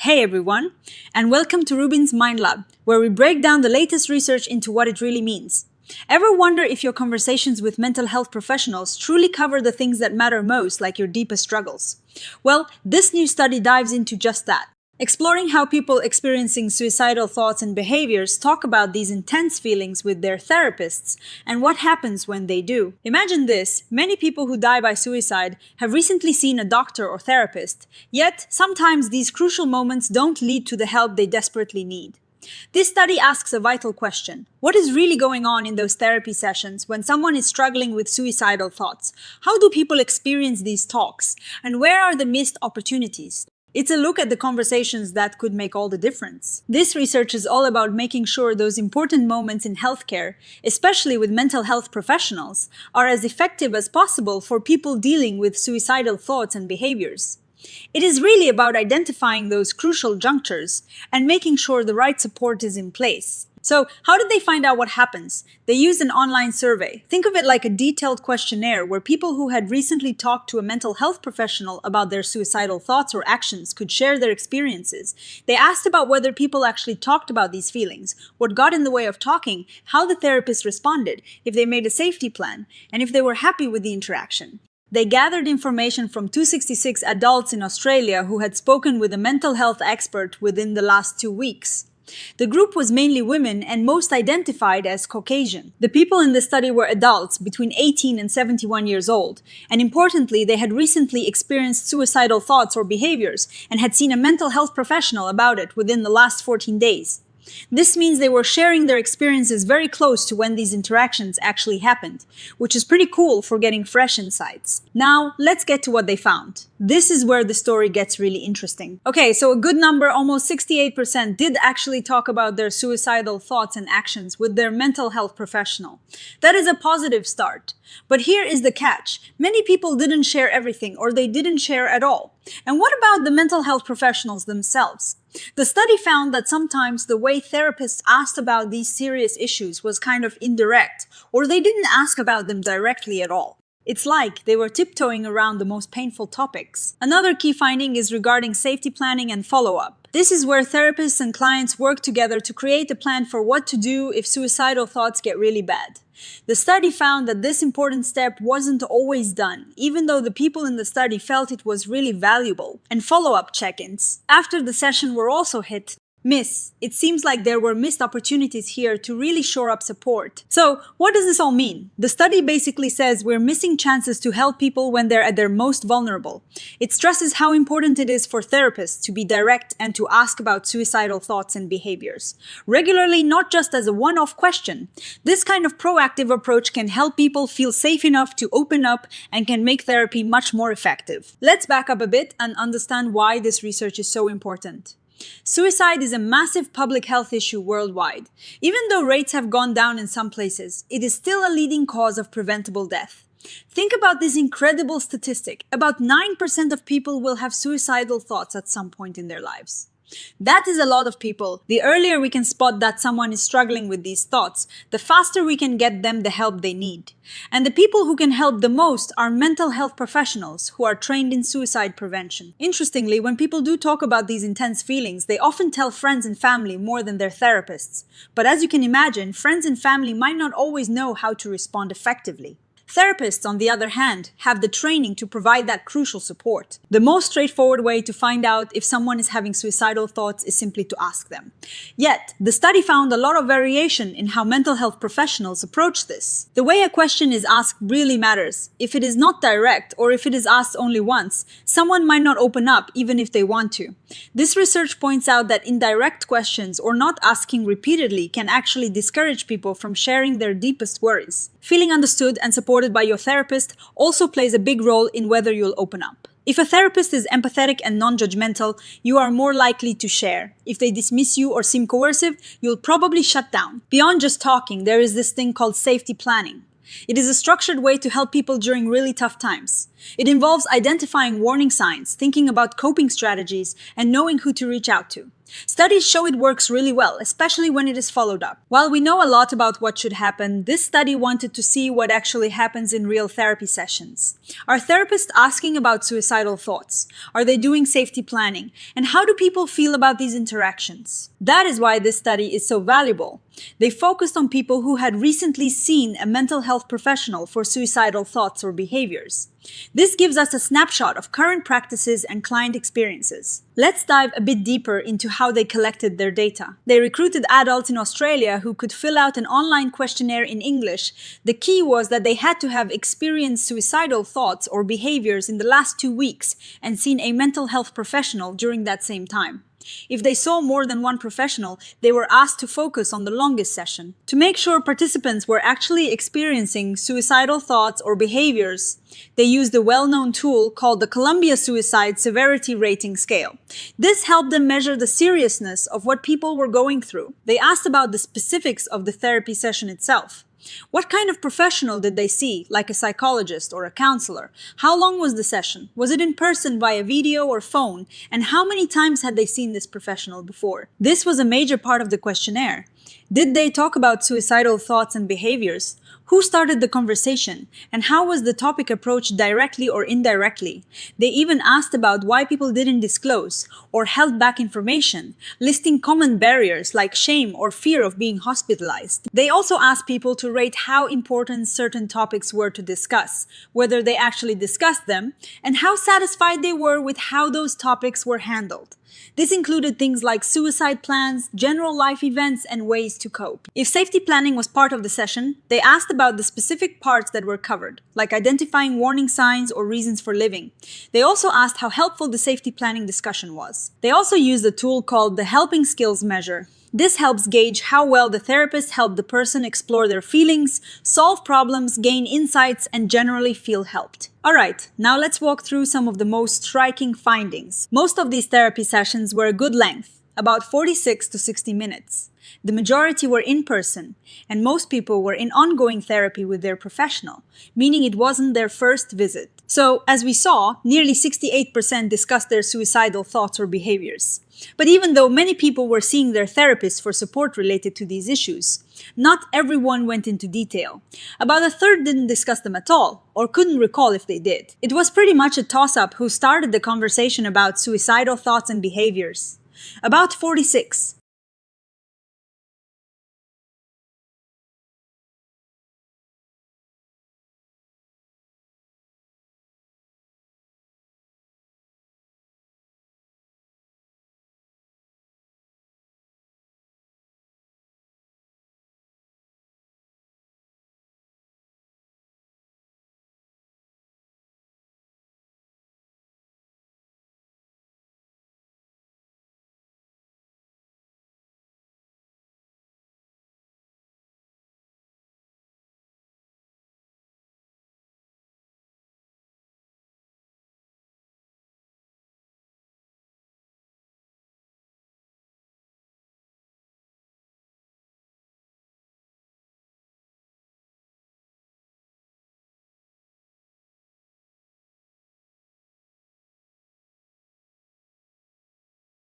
Hey everyone, and welcome to RUBIN'S Mind Lab, where we break down the latest research into what it really means. Ever wonder if your conversations with mental health professionals truly cover the things that matter most, like your deepest struggles? Well, this new study dives into just that, exploring how people experiencing suicidal thoughts and behaviors talk about these intense feelings with their therapists and what happens when they do. Imagine this: many people who die by suicide have recently seen a doctor or therapist, yet sometimes these crucial moments don't lead to the help they desperately need. This study asks a vital question. What is really going on in those therapy sessions when someone is struggling with suicidal thoughts? How do people experience these talks? And where are the missed opportunities? It's a look at the conversations that could make all the difference. This research is all about making sure those important moments in healthcare, especially with mental health professionals, are as effective as possible for people dealing with suicidal thoughts and behaviors. It is really about identifying those crucial junctures and making sure the right support is in place. So, how did they find out what happens? They used an online survey. Think of it like a detailed questionnaire where people who had recently talked to a mental health professional about their suicidal thoughts or actions could share their experiences. They asked about whether people actually talked about these feelings, what got in the way of talking, how the therapist responded, if they made a safety plan, and if they were happy with the interaction. They gathered information from 266 adults in Australia who had spoken with a mental health expert within the last 2 weeks. The group was mainly women and most identified as Caucasian. The people in the study were adults between 18 and 71 years old, and importantly, they had recently experienced suicidal thoughts or behaviors and had seen a mental health professional about it within the last 14 days. This means they were sharing their experiences very close to when these interactions actually happened, which is pretty cool for getting fresh insights. Now, let's get to what they found. This is where the story gets really interesting. Okay, so a good number, almost 68%, did actually talk about their suicidal thoughts and actions with their mental health professional. That is a positive start. But here is the catch. Many people didn't share everything, or they didn't share at all. And what about the mental health professionals themselves? The study found that sometimes the way therapists asked about these serious issues was kind of indirect, or they didn't ask about them directly at all. It's like they were tiptoeing around the most painful topics. Another key finding is regarding safety planning and follow-up. This is where therapists and clients work together to create a plan for what to do if suicidal thoughts get really bad. The study found that this important step wasn't always done, even though the people in the study felt it was really valuable. And follow-up check-ins after the session were also hit miss. It seems like there were missed opportunities here to really shore up support. So, what does this all mean? The study basically says we're missing chances to help people when they're at their most vulnerable. It stresses how important it is for therapists to be direct and to ask about suicidal thoughts and behaviors regularly, not just as a one-off question. This kind of proactive approach can help people feel safe enough to open up and can make therapy much more effective. Let's back up a bit and understand why this research is so important. Suicide is a massive public health issue worldwide. Even though rates have gone down in some places, it is still a leading cause of preventable death. Think about this incredible statistic. About 9% of people will have suicidal thoughts at some point in their lives. That is a lot of people. The earlier we can spot that someone is struggling with these thoughts, the faster we can get them the help they need. And the people who can help the most are mental health professionals who are trained in suicide prevention. Interestingly, when people do talk about these intense feelings, they often tell friends and family more than their therapists. But as you can imagine, friends and family might not always know how to respond effectively. Therapists, on the other hand, have the training to provide that crucial support. The most straightforward way to find out if someone is having suicidal thoughts is simply to ask them. Yet, the study found a lot of variation in how mental health professionals approach this. The way a question is asked really matters. If it is not direct, or if it is asked only once, someone might not open up even if they want to. This research points out that indirect questions or not asking repeatedly can actually discourage people from sharing their deepest worries. Feeling understood and supported by your therapist also plays a big role in whether you'll open up. If a therapist is empathetic and non-judgmental, you are more likely to share. If they dismiss you or seem coercive, you'll probably shut down. Beyond just talking, there is this thing called safety planning. It is a structured way to help people during really tough times. It involves identifying warning signs, thinking about coping strategies, and knowing who to reach out to. Studies show it works really well, especially when it is followed up. While we know a lot about what should happen, this study wanted to see what actually happens in real therapy sessions. Are therapists asking about suicidal thoughts? Are they doing safety planning? And how do people feel about these interactions? That is why this study is so valuable. They focused on people who had recently seen a mental health professional for suicidal thoughts or behaviors. This gives us a snapshot of current practices and client experiences. Let's dive a bit deeper into how they collected their data. They recruited adults in Australia who could fill out an online questionnaire in English. The key was that they had to have experienced suicidal thoughts or behaviors in the last 2 weeks and seen a mental health professional during that same time. If they saw more than one professional, they were asked to focus on the longest session. To make sure participants were actually experiencing suicidal thoughts or behaviors, they used a well-known tool called the Columbia Suicide Severity Rating Scale. This helped them measure the seriousness of what people were going through. They asked about the specifics of the therapy session itself. What kind of professional did they see, like a psychologist or a counselor? How long was the session? Was it in person, via video or phone? And how many times had they seen this professional before? This was a major part of the questionnaire. Did they talk about suicidal thoughts and behaviors? Who started the conversation? And how was the topic approached directly or indirectly? They even asked about why people didn't disclose or held back information, listing common barriers like shame or fear of being hospitalized. They also asked people to rate how important certain topics were to discuss, whether they actually discussed them, and how satisfied they were with how those topics were handled. This included things like suicide plans, general life events, and ways to cope. If safety planning was part of the session, they asked about the specific parts that were covered, like identifying warning signs or reasons for living. They also asked how helpful the safety planning discussion was. They also used a tool called the Helping Skills Measure. This helps gauge how well the therapist helped the person explore their feelings, solve problems, gain insights, and generally feel helped. Alright, now let's walk through some of the most striking findings. Most of these therapy sessions were a good length, about 46 to 60 minutes. The majority were in person, and most people were in ongoing therapy with their professional, meaning it wasn't their first visit. So, as we saw, nearly 68% discussed their suicidal thoughts or behaviors. But even though many people were seeing their therapist for support related to these issues, not everyone went into detail. About a third didn't discuss them at all, or couldn't recall if they did. It was pretty much a toss-up who started the conversation about suicidal thoughts and behaviors. About 46,